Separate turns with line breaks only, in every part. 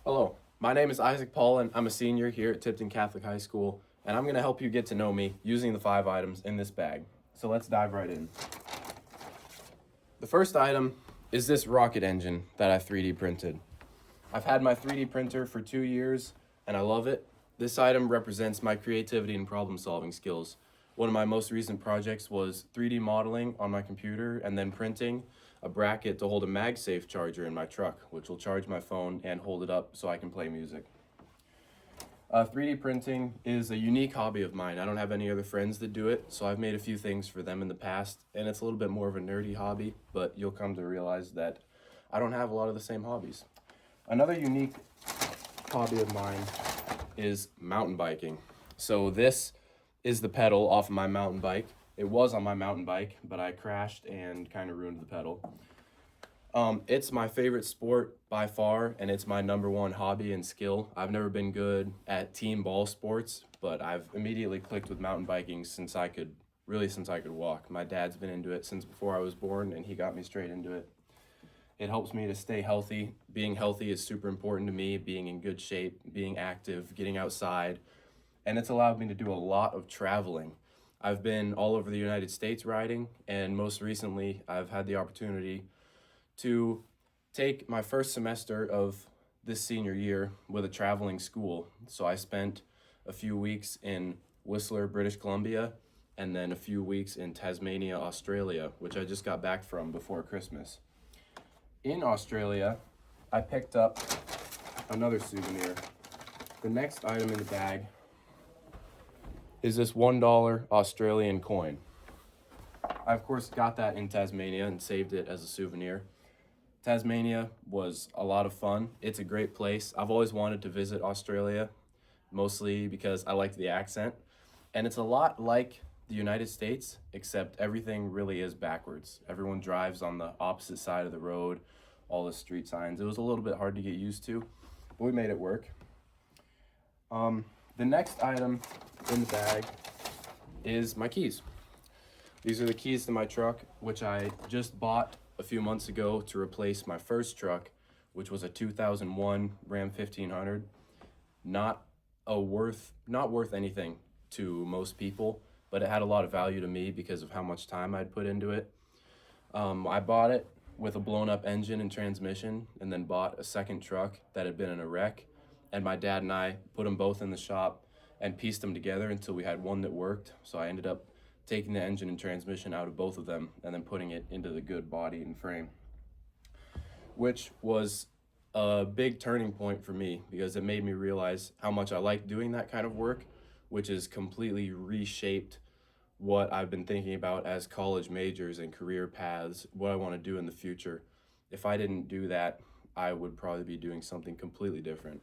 Hello, my name is Isaac Paul, and I'm a senior here at Tipton Catholic High School, and I'm going to help you get to know me using the 5 items in this bag. So let's dive right in. The first item is this rocket engine that I 3D printed. I've had my 3D printer for 2 years, and I love it. This item represents my creativity and problem-solving skills. One of my most recent projects was 3D modeling on my computer and then printing a bracket to hold a MagSafe charger in my truck, which will charge my phone and hold it up so I can play music. 3D printing is a unique hobby of mine. I don't have any other friends that do it, so I've made a few things for them in the past, and it's a little bit more of a nerdy hobby, but you'll come to realize that I don't have a lot of the same hobbies. Another unique hobby of mine is mountain biking. So this is the pedal off of my mountain bike. It was on my mountain bike, but I crashed and kind of ruined the pedal. It's my favorite sport by far, and it's my number one hobby and skill. I've never been good at team ball sports, but I've immediately clicked with mountain biking since I could walk. My dad's been into it since before I was born, and he got me straight into it. It helps me to stay healthy. Being healthy is super important to me, being in good shape, being active, getting outside, and it's allowed me to do a lot of traveling. I've been all over the United States riding, and most recently, I've had the opportunity to take my first semester of this senior year with a traveling school. So I spent a few weeks in Whistler, British Columbia, and then a few weeks in Tasmania, Australia, which I just got back from before Christmas. In Australia, I picked up another souvenir. The next item in the bag is this $1 Australian coin. I, of course, got that in Tasmania and saved it as a souvenir. Tasmania was a lot of fun. It's a great place. I've always wanted to visit Australia, mostly because I like the accent. And it's a lot like the United States, except everything really is backwards. Everyone drives on the opposite side of the road, all the street signs. It was a little bit hard to get used to, but we made it work. The next item in the bag is my keys. These are the keys to my truck, which I just bought a few months ago to replace my first truck, which was a 2001 Ram 1500. Not worth anything to most people, but it had a lot of value to me because of how much time I'd put into it. I bought it with a blown up engine and transmission, and then bought a second truck that had been in a wreck. And my dad and I put them both in the shop and pieced them together until we had one that worked. So I ended up taking the engine and transmission out of both of them and then putting it into the good body and frame, which was a big turning point for me because it made me realize how much I like doing that kind of work, which has completely reshaped what I've been thinking about as college majors and career paths, what I want to do in the future. If I didn't do that, I would probably be doing something completely different.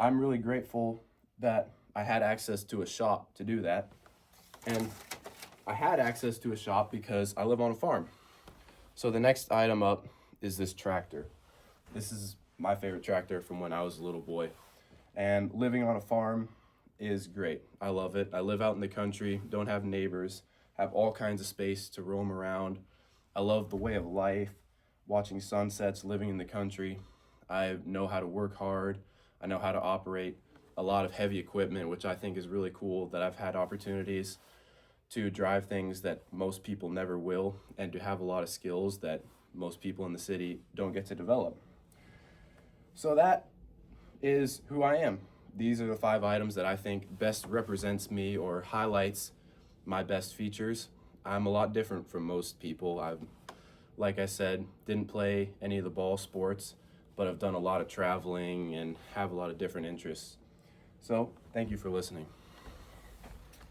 I'm really grateful that I had access to a shop to do that. And I had access to a shop because I live on a farm. So the next item up is this tractor. This is my favorite tractor from when I was a little boy. And living on a farm is great. I love it. I live out in the country, don't have neighbors, have all kinds of space to roam around. I love the way of life, watching sunsets, living in the country. I know how to work hard. I know how to operate a lot of heavy equipment, which I think is really cool that I've had opportunities to drive things that most people never will, and to have a lot of skills that most people in the city don't get to develop. So that is who I am. These are the 5 items that I think best represents me or highlights my best features. I'm a lot different from most people. Like I said, didn't play any of the ball sports, but I've done a lot of traveling and have a lot of different interests. So, thank you for listening.